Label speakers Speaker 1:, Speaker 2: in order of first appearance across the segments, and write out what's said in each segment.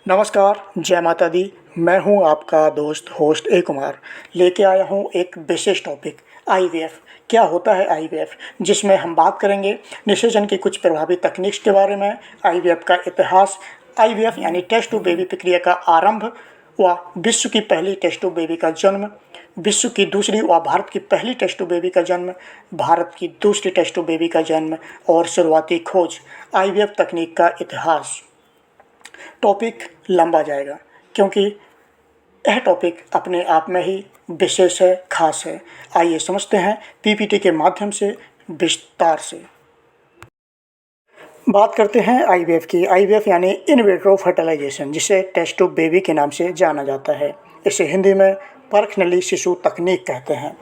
Speaker 1: नमस्कार, जय माता दी। मैं हूं आपका दोस्त होस्ट ए कुमार। लेके आया हूं एक विशेष टॉपिक आईवीएफ। क्या होता है आईवीएफ, जिसमें हम बात करेंगे निषेचन की कुछ प्रभावी तकनीक के बारे में, आईवीएफ का इतिहास, आईवीएफ यानी टेस्ट ट्यूब बेबी प्रक्रिया का आरंभ व विश्व की पहली टेस्ट ट्यूब बेबी का जन्म, विश्व की दूसरी व भारत की पहली टेस्ट ट्यूब बेबी का जन्म, भारत की दूसरी टेस्ट ट्यूब बेबी का जन्म और शुरुआती खोज, आईवीएफ तकनीक का इतिहास। टॉपिक लंबा जाएगा क्योंकि यह टॉपिक अपने आप में ही विशेष है, खास है। आइए समझते हैं पीपीटी के माध्यम से विस्तार से। बात करते हैं आईवीएफ की। आईवीएफ यानी इन विट्रो फर्टिलाइजेशन, जिसे टेस्ट ट्यूब बेबी के नाम से जाना जाता है। इसे हिंदी में परखनली शिशु तकनीक कहते हैं।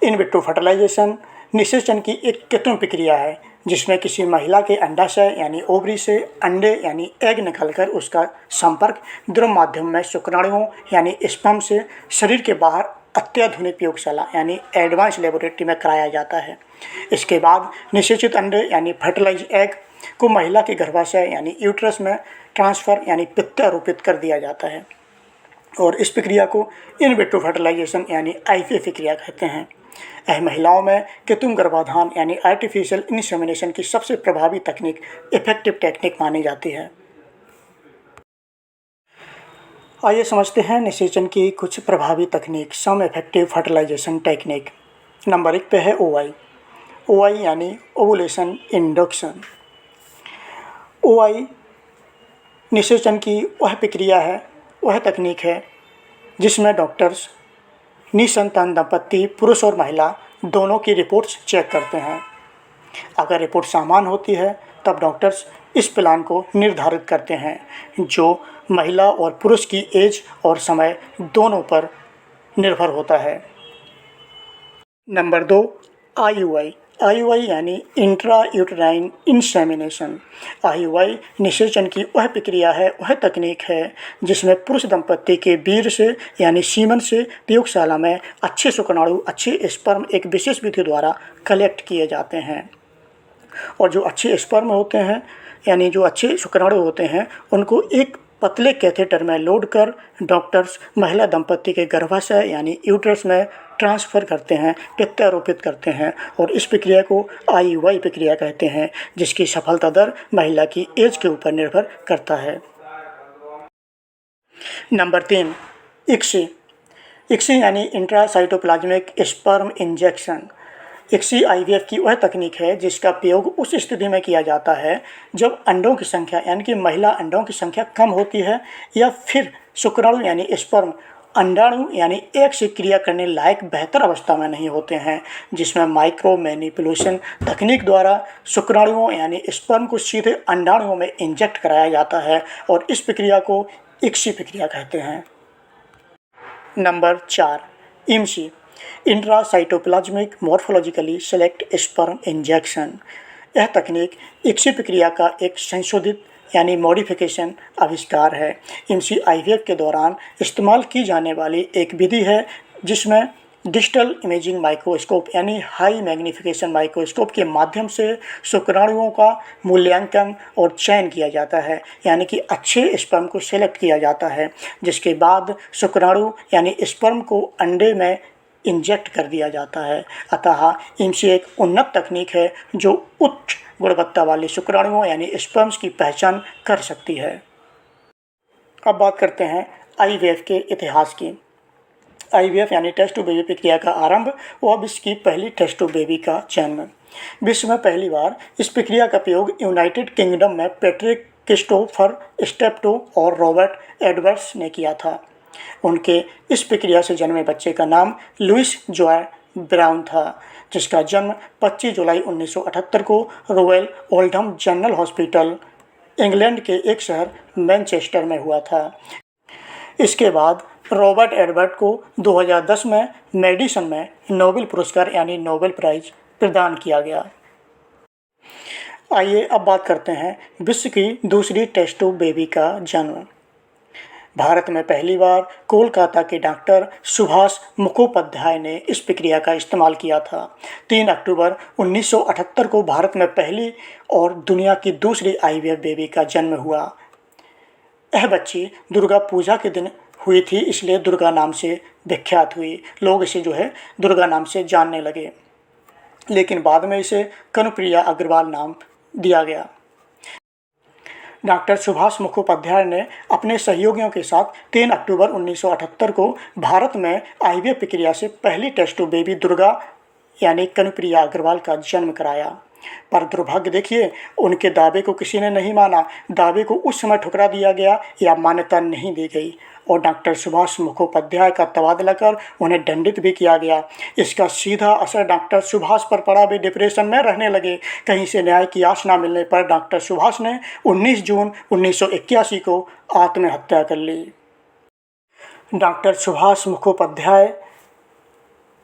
Speaker 1: इन विट्रो फर्टिलाइजेशन निषेचन की एक कृत्रिम प्रक्रिया है जिसमें किसी महिला के अंडाशय यानी ओवरी से अंडे यानी एग निकलकर उसका संपर्क द्रव माध्यम में शुक्राणुओं यानी स्पर्म से शरीर के बाहर अत्याधुनिक प्रयोगशाला यानी एडवांस लेबोरेटरी में कराया जाता है। इसके बाद निषेचित अंडे यानी फर्टिलाइज एग को महिला के गर्भाशय यानी यूट्रस में ट्रांसफ़र यानी प्रत्यारोपित कर दिया जाता है और इस प्रक्रिया को इन विट्रो फर्टिलाइजेशन यानी आईवीएफ प्रक्रिया कहते हैं। यह महिलाओं में कृत्रिम गर्भाधान यानी आर्टिफिशियल इंसेमिनेशन की सबसे प्रभावी तकनीक, इफेक्टिव टेक्निक मानी जाती है। आइए समझते हैं निषेचन की कुछ प्रभावी तकनीक, सम इफेक्टिव फर्टिलाइजेशन टेक्निक। नंबर 1 पे है ओआई। ओआई यानी ओवुलेशन इंडक्शन। ओआई निषेचन की वह प्रक्रिया है, वह तकनीक है जिसमें डॉक्टर्स निसंतान दंपत्ति पुरुष और महिला दोनों की रिपोर्ट्स चेक करते हैं। अगर रिपोर्ट सामान्य होती है तब डॉक्टर्स इस प्लान को निर्धारित करते हैं जो महिला और पुरुष की एज और समय दोनों पर निर्भर होता है। Number 2 IUI. आईयूआई यानी इंट्रा यूटेराइन इंसेमिनेशन। आईयूआई निषेचन की वह प्रक्रिया है, वह तकनीक है जिसमें पुरुष दंपत्ति के वीर्य से यानी सीमन से प्रयोगशाला में अच्छे शुक्राणु, अच्छे स्पर्म एक विशेष विधि द्वारा कलेक्ट किए जाते हैं और जो अच्छे स्पर्म होते हैं यानी जो अच्छे शुक्राणु होते हैं उनको एक पतले कैथेटर में लोड कर डॉक्टर्स महिला दंपत्ति के गर्भाशय यानी यूट्रस में ट्रांसफ़र करते हैं, प्रत्यारोपित करते हैं और इस प्रक्रिया को आईयूआई प्रक्रिया कहते हैं, जिसकी सफलता दर महिला की एज के ऊपर निर्भर करता है। Number 3 ICSI. इक्सी यानी intracytoplasmic sperm injection. ICSI IVF की वह तकनीक है जिसका प्रयोग उस स्थिति में किया जाता है जब अंडों की संख्या यानी कि महिला अंडों की संख्या कम होती है या फिर शुक्राणु यानी स्पर्म अंडाणु यानी एक से क्रिया करने लायक बेहतर अवस्था में नहीं होते हैं, जिसमें माइक्रो मैनिपुलेशन तकनीक द्वारा शुक्राणुओं यानी स्पर्म को सीधे अंडाणुओं में इंजेक्ट कराया जाता है और इस प्रक्रिया को इक्सी प्रक्रिया कहते हैं। Number 4 IMSI. Intracytoplasmic morphologically select sperm injection. यह तकनीक इक्सी प्रक्रिया का एक संशोधित यानी मॉडिफिकेशन आविष्कार है। इम्सी आईवीएफ के दौरान इस्तेमाल की जाने वाली एक विधि है जिसमें डिजिटल इमेजिंग माइक्रोस्कोप यानी हाई मैग्नीफिकेशन माइक्रोस्कोप के माध्यम से शुक्राणुओं का मूल्यांकन और चयन किया जाता है, यानी कि अच्छे स्पर्म को सेलेक्ट किया जाता है, जिसके बाद शुक्राणु यानी स्पर्म को अंडे में इंजेक्ट कर दिया जाता है। अतः इम्सी एक उन्नत तकनीक है जो उच्च गुणवत्ता वाले शुक्राणुओं यानी स्पर्म्स की पहचान कर सकती है। अब बात करते हैं आईवीएफ के इतिहास की। आईवीएफ यानी टेस्ट ट्यूब बेबी प्रक्रिया का आरंभ व विश्व की पहली टेस्ट ट्यूब बेबी का जन्म। विश्व में पहली बार इस प्रक्रिया का प्रयोग यूनाइटेड किंगडम में पैट्रिक क्रिस्टोफर स्टेप्टो और रॉबर्ट एडवर्ड्स ने किया था। उनके इस प्रक्रिया से जन्मे बच्चे का नाम लुइस जॉय ब्राउन था, जिसका जन्म 25 जुलाई 1978 को royal Oldham general hospital England के एक शहर मैनचेस्टर में हुआ था। इसके बाद रॉबर्ट एडवर्ड को 2010 में मेडिसिन में नोबेल पुरस्कार यानी नोबेल प्राइज प्रदान किया गया। आइए अब बात करते हैं विश्व की दूसरी टेस्ट ट्यूब बेबी का जन्म। भारत में पहली बार कोलकाता के डॉक्टर सुभाष मुखोपाध्याय ने इस प्रक्रिया का इस्तेमाल किया था। 3 अक्टूबर 1978 को भारत में पहली और दुनिया की दूसरी आईवीएफ बेबी का जन्म हुआ। यह बच्ची दुर्गा पूजा के दिन हुई थी, इसलिए दुर्गा नाम से विख्यात हुई। लोग इसे जो है दुर्गा नाम से जानने लगे, लेकिन बाद में इसे कनुप्रिया अग्रवाल नाम दिया गया। डॉक्टर सुभाष मुखोपाध्याय ने अपने सहयोगियों के साथ 3 अक्टूबर 1978 को भारत में आईवीएफ प्रक्रिया से पहली टेस्ट ट्यूब बेबी दुर्गा यानी कनुप्रिया अग्रवाल का जन्म कराया। पर दुर्भाग्य देखिए, उनके दावे को किसी ने नहीं माना। दावे को उस समय ठुकरा दिया गया या मान्यता नहीं दी गई और डॉक्टर सुभाष मुखोपाध्याय का तबादला कर उन्हें दंडित भी किया गया। इसका सीधा असर डॉक्टर सुभाष पर पड़ा। भी डिप्रेशन में रहने लगे। कहीं से न्याय की आस न मिलने पर डॉक्टर सुभाष ने 19 जून 1981 को आत्महत्या कर ली। डॉक्टर सुभाष मुखोपाध्याय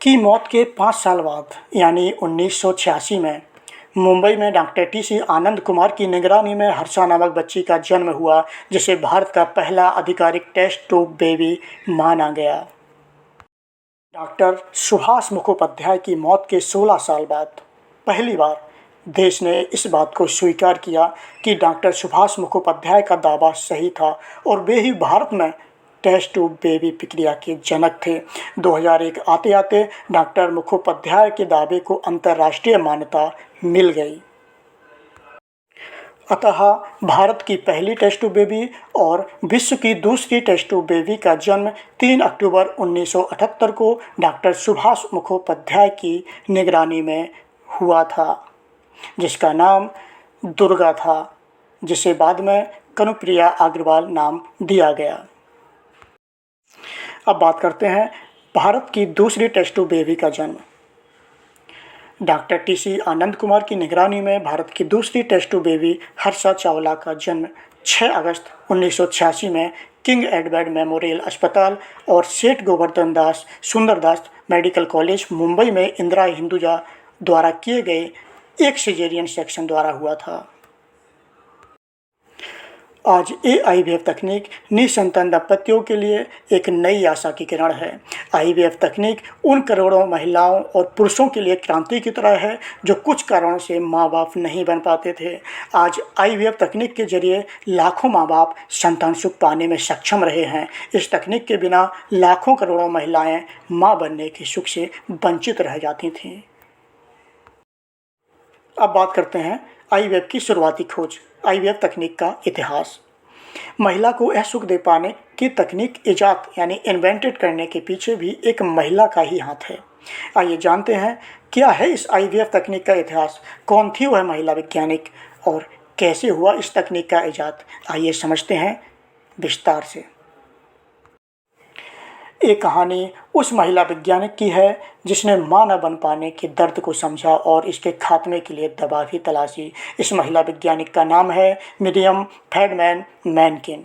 Speaker 1: की मौत के 5 साल बाद यानी 1986 में मुंबई में डॉक्टर टी.सी. आनंद कुमार की निगरानी में हर्षा नामक बच्ची का जन्म हुआ, जिसे भारत का पहला आधिकारिक टेस्ट ट्यूब बेबी माना गया। डॉक्टर सुभाष मुखोपाध्याय की मौत के 16 साल बाद पहली बार देश ने इस बात को स्वीकार किया कि डॉक्टर सुभाष मुखोपाध्याय का दावा सही था और वे ही भारत में टेस्ट ट्यूब बेबी प्रक्रिया के जनक थे। 2001 आते आते डॉक्टर मुखोपाध्याय के दावे को अंतर्राष्ट्रीय मान्यता मिल गई। अतः भारत की पहली टेस्ट ट्यूब बेबी और विश्व की दूसरी टेस्ट ट्यूब बेबी का जन्म 3 अक्टूबर 1978 को डॉक्टर सुभाष मुखोपाध्याय की निगरानी में हुआ था, जिसका नाम दुर्गा था, जिसे बाद में कनुप्रिया अग्रवाल नाम दिया गया। अब बात करते हैं भारत की दूसरी टेस्ट ट्यूब बेबी का जन्म। Doctor TC. आनंद कुमार की निगरानी में भारत की दूसरी test tube baby Harsha Chawla का जन्म 6 अगस्त 1986 में किंग एडवर्ड मेमोरियल अस्पताल और सेठ गोवर्धन दास सुंदरदास मेडिकल कॉलेज मुंबई में इंदिरा हिंदुजा द्वारा किए गए एक सिजेरियन सेक्शन द्वारा हुआ था। आज आईवीएफ तकनीक निसंतान दंपतियों के लिए एक नई आशा की किरण है। आईवीएफ तकनीक उन करोड़ों महिलाओं और पुरुषों के लिए क्रांति की तरह है जो कुछ कारणों से माँ बाप नहीं बन पाते थे। आज आईवीएफ तकनीक के जरिए लाखों माँ बाप संतान सुख पाने में सक्षम रहे हैं। इस तकनीक के बिना लाखों करोड़ों महिलाएं माँ बनने के सुख से वंचित रह जाती थीं। अब बात करते हैं आईवीएफ की शुरुआती खोज, आईवीएफ तकनीक का इतिहास। महिला को यह सुख दे पाने की तकनीक इजाद यानी इन्वेंटेड करने के पीछे भी एक महिला का ही हाथ है। आइए जानते हैं क्या है इस आईवीएफ तकनीक का इतिहास, कौन थी वह महिला वैज्ञानिक और कैसे हुआ इस तकनीक का इजाद। आइए समझते हैं विस्तार से। ये कहानी उस महिला वैज्ञानिक की है जिसने मां न बन पाने के दर्द को समझा और इसके खात्मे के लिए दवा भी तलाशी। इस महिला वैज्ञानिक का नाम है मिरियम फैडमैन मैनकिन।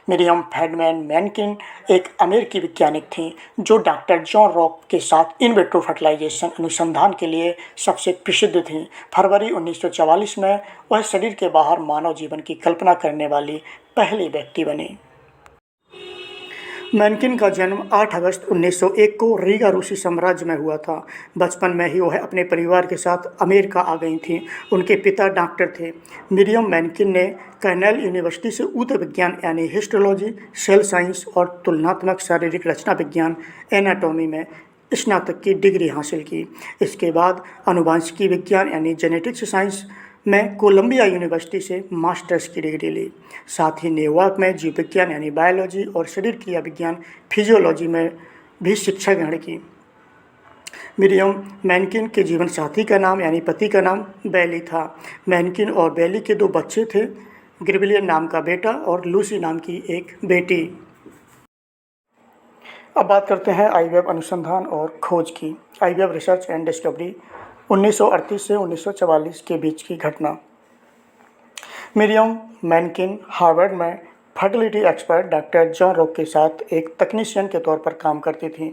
Speaker 1: मिरियम फैडमैन मैनकिन एक अमेरिकी वैज्ञानिक थी जो डॉक्टर जॉन रॉक के साथ इन विट्रो फर्टिलाइजेशन अनुसंधान के लिए सबसे प्रसिद्ध थी। फरवरी 1944 में वह शरीर के बाहर मानव जीवन की कल्पना करने वाली पहली व्यक्ति बनी। मैनकिन का जन्म 8 अगस्त 1901 को रीगा रूसी साम्राज्य में हुआ था। बचपन में ही वह अपने परिवार के साथ अमेरिका आ गई थीं। उनके पिता डॉक्टर थे। मिरियम मैनकिन ने कर्नेल यूनिवर्सिटी से ऊतक विज्ञान यानी हिस्टोलॉजी, सेल साइंस और तुलनात्मक शारीरिक रचना विज्ञान एनाटॉमी में स्नातक की डिग्री हासिल की। इसके बाद आनुवंशिकी विज्ञान यानी जेनेटिक्स साइंस में कोलंबिया यूनिवर्सिटी से मास्टर्स की डिग्री ली। साथ ही न्यूयॉर्क में जीव विज्ञान यानी बायोलॉजी और शरीर क्रिया विज्ञान फिजियोलॉजी में भी शिक्षा ग्रहण की। मिरियम मैनकिन के जीवन साथी का नाम यानी पति का नाम बैली था। मैनकिन और बैली के 2 बच्चे थे, ग्रेविलियन नाम का बेटा और लूसी नाम की एक बेटी। अब बात करते हैं आईवीएफ अनुसंधान और खोज की। आईवीएफ रिसर्च एंड डिस्कवरी 1938 से 1944 के बीच की घटना। मिरियम मैनकिन हार्वर्ड में fertility expert doctor John rock के साथ एक तकनीशियन के तौर पर काम करती थी।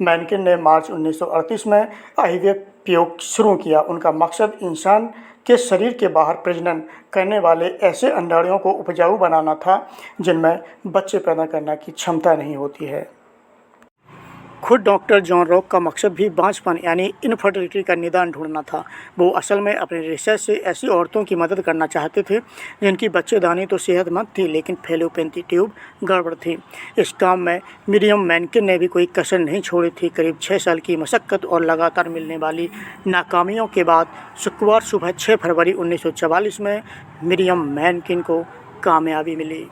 Speaker 1: मैनकिन ने मार्च 1938 में आईवीएफ प्रयोग शुरू किया। उनका मकसद इंसान के शरीर के बाहर प्रजनन करने वाले ऐसे अंडाणुओं को उपजाऊ बनाना था जिनमें बच्चे पैदा करने की क्षमता नहीं होती है। खुद डॉक्टर जॉन रॉक का मकसद भी बांझपन यानी इनफर्टिलिटी का निदान ढूंढना था। वो असल में अपने रिसर्च से ऐसी औरतों की मदद करना चाहते थे जिनकी बच्चेदानी तो सेहतमंद थी लेकिन फैलोपियन ट्यूब गड़बड़ थी। इस काम में मिरियम मैनकिन ने भी कोई कसर नहीं छोड़ी थी। करीब 6 साल की मशक्क़त और लगातार मिलने वाली नाकामियों के बाद शुक्रवार सुबह 6 फरवरी 1944 में मिरियम मैनकिन को कामयाबी मिली,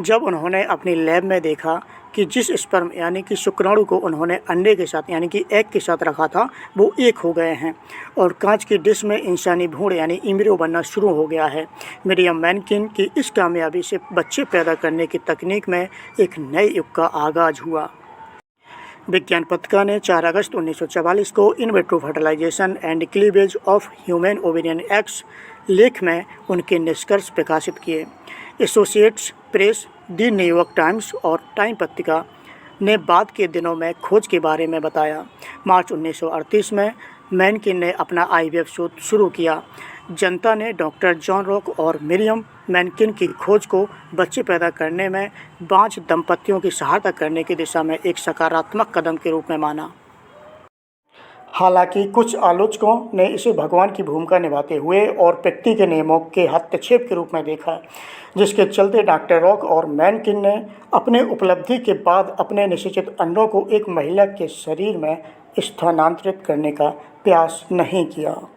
Speaker 1: जब उन्होंने अपनी लैब में देखा कि जिस स्पर्म यानी कि शुक्राणु को उन्होंने अंडे के साथ यानी कि एग के साथ रखा था वो एक हो गए हैं और कांच की डिश में इंसानी भ्रूण यानी एम्ब्रियो बनना शुरू हो गया है। मिरियम मैनकिन की इस कामयाबी से बच्चे पैदा करने की तकनीक में एक नए युग का आगाज़ हुआ। विज्ञान पत्रिका ने 4 अगस्त 1944 को in vitro fertilization and cleavage of human ovarian eggs लेख में उनके निष्कर्ष प्रकाशित किए। Associates press, the New York Times और टाइम पत्रिका ने बाद के दिनों में खोज के बारे में बताया। मार्च 1938 में मैनकिन ने अपना आईवीएफ शोध शुरू किया। जनता ने डॉक्टर जॉन रॉक और मिरियम मैनकिन की खोज को बच्चे पैदा करने में बांझ दंपतियों की सहायता करने की दिशा में एक सकारात्मक कदम के रूप में माना। हालांकि कुछ आलोचकों ने इसे भगवान की भूमिका निभाते हुए और प्रकृति के नियमों के हस्तक्षेप के रूप में देखा, जिसके चलते डॉक्टर रॉक और मैनकिन ने अपने उपलब्धि के बाद अपने निषेचित अंडों को एक महिला के शरीर में स्थानांतरित करने का प्रयास नहीं किया।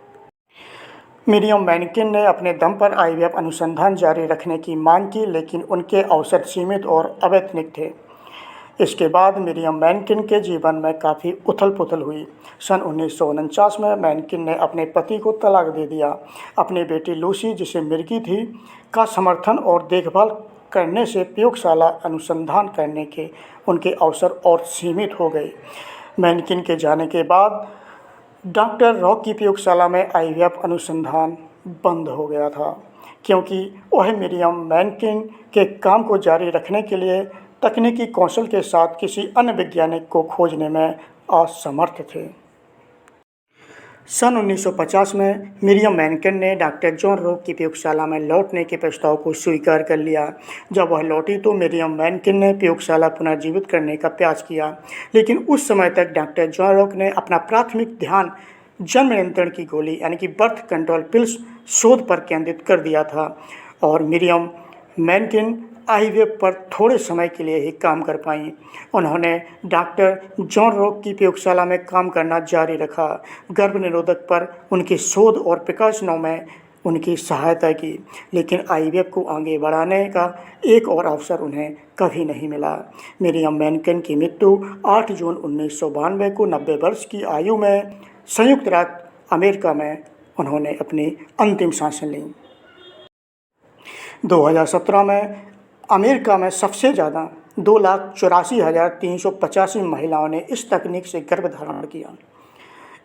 Speaker 1: मिरियम मैनकिन ने अपने दम पर आईवीएफ अनुसंधान जारी रखने की मांग की, लेकिन उनके अवसर सीमित और अवैतनिक थे। इसके बाद मिरियम मैनकिन के जीवन में काफ़ी उथल पुथल हुई। सन 1949 में मैनकिन ने अपने पति को तलाक दे दिया। अपनी बेटी लूसी, जिसे मिर्गी थी, का समर्थन और देखभाल करने से प्रयोगशाला अनुसंधान करने के उनके अवसर और सीमित हो गए। मैनकिन के जाने के बाद डॉक्टर रॉक की प्रयोगशाला में आईवीएफ अनुसंधान बंद हो गया था, क्योंकि वह मिरियम मैनकिन के काम को जारी रखने के लिए तकनीकी कौशल के साथ किसी अन्य वैज्ञानिक को खोजने में असमर्थ थे। सन 1950 में मिरियम मैनकिन ने डॉक्टर जॉन रॉक की प्रयोगशाला में लौटने के प्रस्ताव को स्वीकार कर लिया। जब वह लौटी तो मिरियम मैनकिन ने प्रयोगशाला पुनर्जीवित करने का प्रयास किया, लेकिन उस समय तक डॉक्टर जॉन रॉक ने अपना प्राथमिक ध्यान जन्म नियंत्रण की गोली यानी कि बर्थ कंट्रोल पिल्स शोध पर केंद्रित कर दिया था और मिरियम मैनकिन आईवीएफ पर थोड़े समय के लिए ही काम कर पाईं। उन्होंने डॉक्टर जॉन रॉक की प्रयोगशाला में काम करना जारी रखा, गर्भ निरोधक पर उनके शोध और प्रकाशनों में उनकी सहायता की, लेकिन आईवीएफ को आगे बढ़ाने का एक और अवसर उन्हें कभी नहीं मिला। मिरियम मैनकिन की मृत्यु 8 जून 1992 को 90 वर्ष की आयु में संयुक्त राज्य अमेरिका में उन्होंने अपनी अंतिम सांसें लीं। 2017 में अमेरिका में सबसे ज़्यादा 2,84,385 महिलाओं ने इस तकनीक से गर्भधारण किया।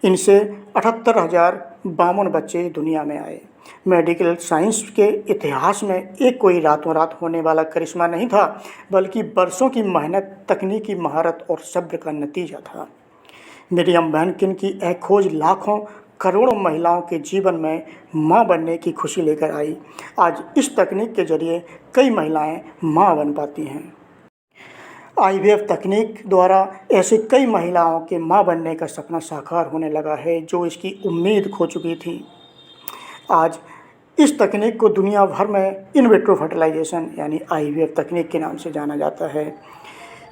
Speaker 1: इनसे 78,052 बच्चे दुनिया में आए। मेडिकल साइंस के इतिहास में एक कोई रातों रात होने वाला करिश्मा नहीं था, बल्कि बरसों की मेहनत, तकनीकी महारत और सब्र का नतीजा था। मिरियम मैनकिन की यह खोज लाखों करोड़ों महिलाओं के जीवन में मां बनने की खुशी लेकर आई। आज इस तकनीक के जरिए कई महिलाएं मां बन पाती हैं। आईवीएफ तकनीक द्वारा ऐसे कई महिलाओं के मां बनने का सपना साकार होने लगा है जो इसकी उम्मीद खो चुकी थी। आज इस तकनीक को दुनिया भर में इन विट्रो फर्टिलाइजेशन यानी आईवीएफ तकनीक के नाम से जाना जाता है।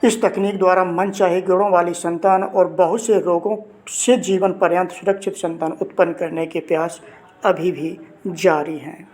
Speaker 1: इस तकनीक द्वारा मनचाहे गुणों वाली संतान और बहुत से रोगों से जीवन पर्यंत सुरक्षित संतान उत्पन्न करने के प्रयास अभी भी जारी हैं।